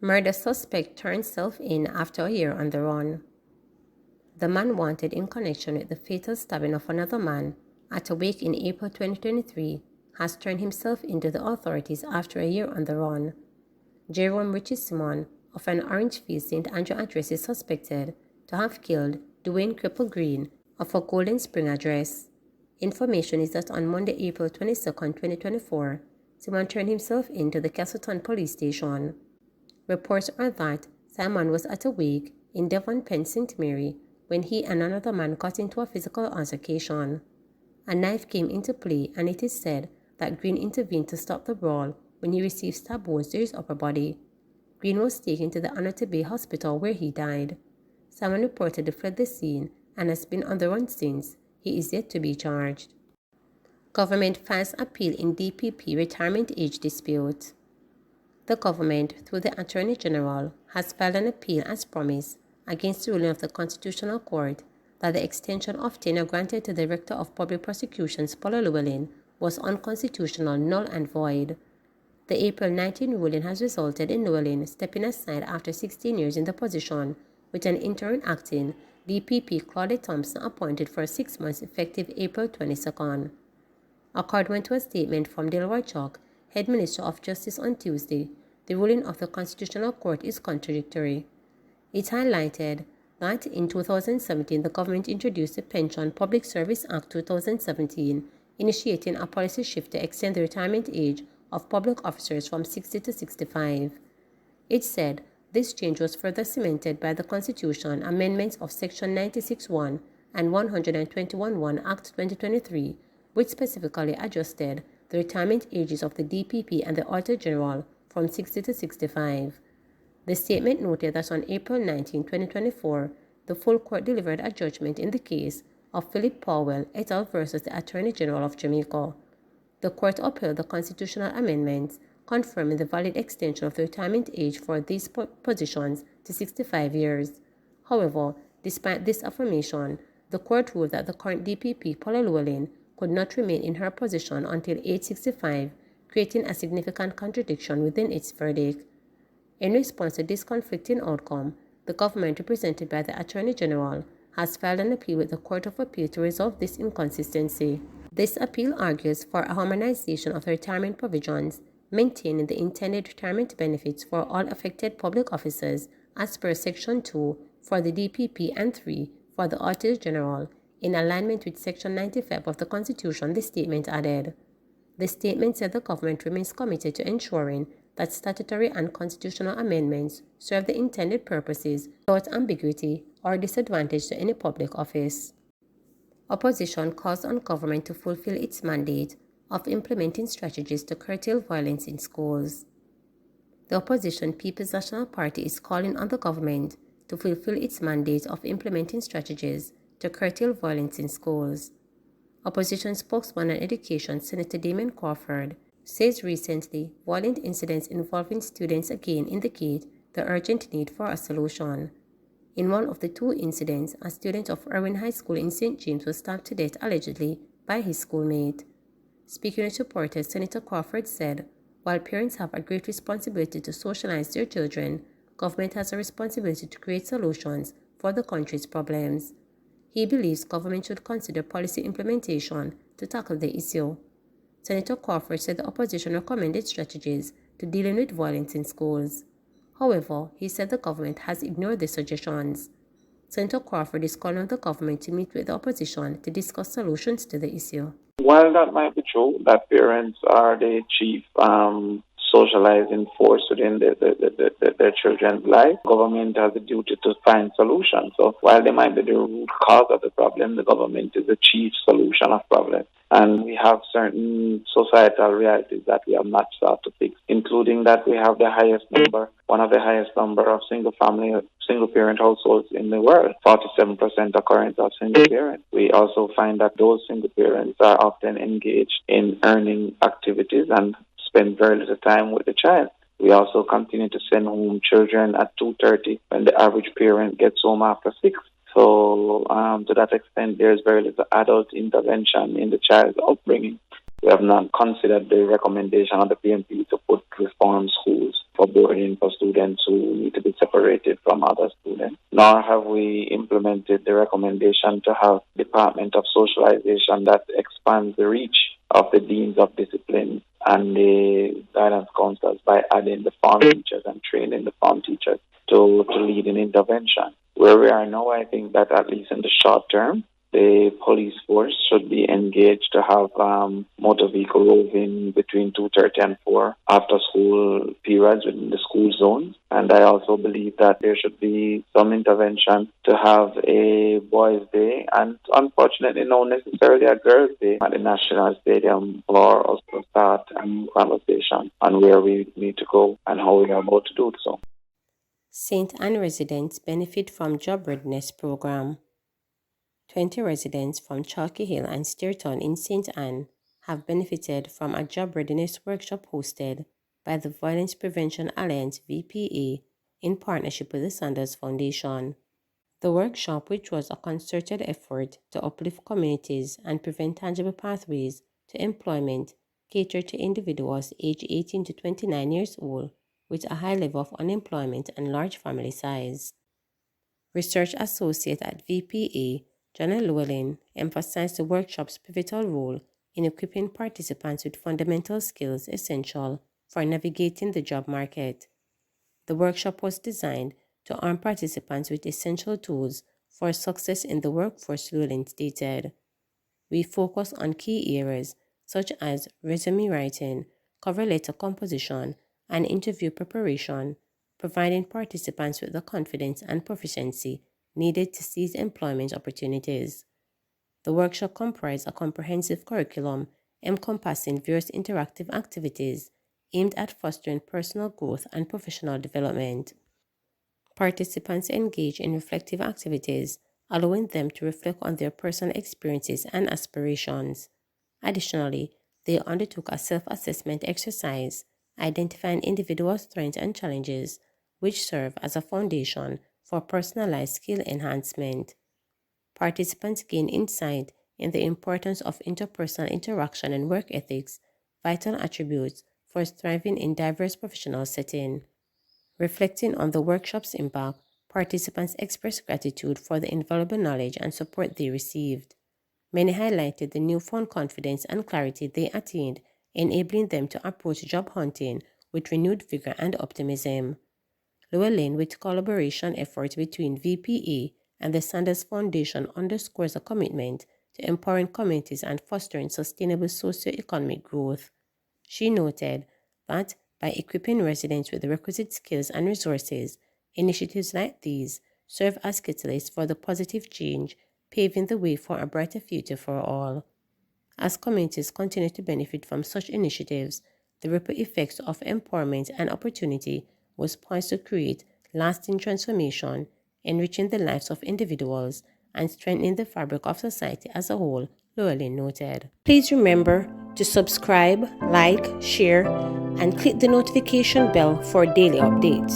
Murder suspect turns self-in after a year on the run. The man wanted in connection with the fatal stabbing of another man at a wake in April 2023 has turned himself into the authorities after a year on the run. Jerome Richie Simon of an Orangefield St. Andrew address is suspected to have killed Dwayne Cripple Green of a Golden Spring address. Information is that on Monday, April 22, 2024, Simon turned himself into the Castleton police station. Reports are that Simon was at a wake in Devon Penn St. Mary when he and another man got into a physical altercation. A knife came into play, and it is said that Green intervened to stop the brawl when he received stab wounds to his upper body. Green was taken to the Anota Bay Hospital where he died. Simon reportedly fled the scene and has been on the run since. He is yet to be charged. Government files appeal in DPP retirement age dispute. The government, through the Attorney General, has filed an appeal as promised against the ruling of the Constitutional Court that the extension of tenure granted to the Director of Public Prosecutions, Paula Llewellyn, was unconstitutional, null and void. The April 19 ruling has resulted in Llewellyn stepping aside after 16 years in the position, with an interim acting DPP Claudette Thompson appointed for 6 months effective April 22nd. According to a statement from Delroy Chuck, Head Minister of Justice on Tuesday, the ruling of the Constitutional Court is contradictory. It highlighted that in 2017 the government introduced the Pension Public Service Act 2017, initiating a policy shift to extend the retirement age of public officers from 60 to 65. It said this change was further cemented by the Constitution amendments of Section 96(1) and 121(1) Act 2023, which specifically adjusted the retirement ages of the DPP and the Auditor General from 60 to 65. The statement noted that on April 19, 2024, the full court delivered a judgment in the case of Philip Powell et al. Versus the Attorney General of Jamaica. The court upheld the constitutional amendments, confirming the valid extension of the retirement age for these positions to 65 years. However, despite this affirmation, the court ruled that the current DPP, Paula Llewellyn, could not remain in her position until age 65, creating a significant contradiction within its verdict. In response to this conflicting outcome, the government, represented by the Attorney General, has filed an appeal with the Court of Appeal to resolve this inconsistency. This appeal argues for a harmonization of the retirement provisions, maintaining the intended retirement benefits for all affected public officers as per Section 2 for the DPP and 3 for the Auditor General, in alignment with Section 95 of the Constitution, the statement added. The statement said the government remains committed to ensuring that statutory and constitutional amendments serve the intended purposes without ambiguity or disadvantage to any public office. Opposition calls on government to fulfill its mandate of implementing strategies to curtail violence in schools. The opposition People's National Party is calling on the government to fulfill its mandate of implementing strategies to curtail violence in schools. Opposition spokesman on education, Senator Damon Crawford, says recently violent incidents involving students again indicate the urgent need for a solution. In one of the two incidents, a student of Irwin High School in St. James was stabbed to death allegedly by his schoolmate. Speaking with reporters, Senator Crawford said, while parents have a great responsibility to socialize their children, government has a responsibility to create solutions for the country's problems. He believes government should consider policy implementation to tackle the issue. Senator Crawford said the opposition recommended strategies to dealing with violence in schools. However, he said the government has ignored the suggestions. Senator Crawford is calling on the government to meet with the opposition to discuss solutions to the issue. While that might be true, that parents are the chief socializing force within their children's life, government has a duty to find solutions. So while they might be the root cause of the problem, the government is the chief solution of problems. And we have certain societal realities that we have not sought to fix, including that we have one of the highest number of single-parent households in the world, 47% occurrence of single parents. We also find that those single parents are often engaged in earning activities and spend very little time with the child. We also continue to send home children at 2:30 when the average parent gets home after 6. So to that extent, there's very little adult intervention in the child's upbringing. We have not considered the recommendation of the PMP to put reform schools for boarding for students who need to be separated from other students. Nor have we implemented the recommendation to have Department of Socialization that expands the reach of the deans of discipline and the guidance counselors by adding the form teachers and training the form teachers to lead an intervention. Where we are now, I think that at least in the short term, the police force should be engaged to have motor vehicle roving between 2:30 and 4 after school periods within the school zones. And I also believe that there should be some intervention to have a boys' day and unfortunately not necessarily a girls' day at the National Stadium for us to start a new conversation on where we need to go and how we are about to do so. St. Anne residents benefit from Job Readiness program. 20 residents from Chalky Hill and Steerton in St. Anne have benefited from a job readiness workshop hosted by the Violence Prevention Alliance VPA in partnership with the Sanders Foundation. The workshop, which was a concerted effort to uplift communities and prevent tangible pathways to employment, catered to individuals aged 18 to 29 years old with a high level of unemployment and large family size. Research Associate at VPA, Jonah Llewellyn, emphasized the workshop's pivotal role in equipping participants with fundamental skills essential for navigating the job market. The workshop was designed to arm participants with essential tools for success in the workforce, Llewellyn stated. We focus on key areas such as resume writing, cover letter composition, and interview preparation, providing participants with the confidence and proficiency needed to seize employment opportunities. The workshop comprised a comprehensive curriculum encompassing various interactive activities aimed at fostering personal growth and professional development. Participants engaged in reflective activities, allowing them to reflect on their personal experiences and aspirations. Additionally, they undertook a self-assessment exercise, identifying individual strengths and challenges, which serve as a foundation for personalized skill enhancement. Participants gained insight in the importance of interpersonal interaction and work ethics, vital attributes for thriving in diverse professional settings. Reflecting on the workshop's impact, participants expressed gratitude for the invaluable knowledge and support they received. Many highlighted the newfound confidence and clarity they attained, enabling them to approach job hunting with renewed vigor and optimism. Llewellyn, with collaboration efforts between VPA and the Sanders Foundation, underscores a commitment to empowering communities and fostering sustainable socio-economic growth. She noted that by equipping residents with the requisite skills and resources, initiatives like these serve as catalysts for the positive change, paving the way for a brighter future for all. As communities continue to benefit from such initiatives, the ripple effects of empowerment and opportunity was poised to create lasting transformation, enriching the lives of individuals and strengthening the fabric of society as a whole, Llewellyn noted. Please remember to subscribe, like, share, and click the notification bell for daily updates.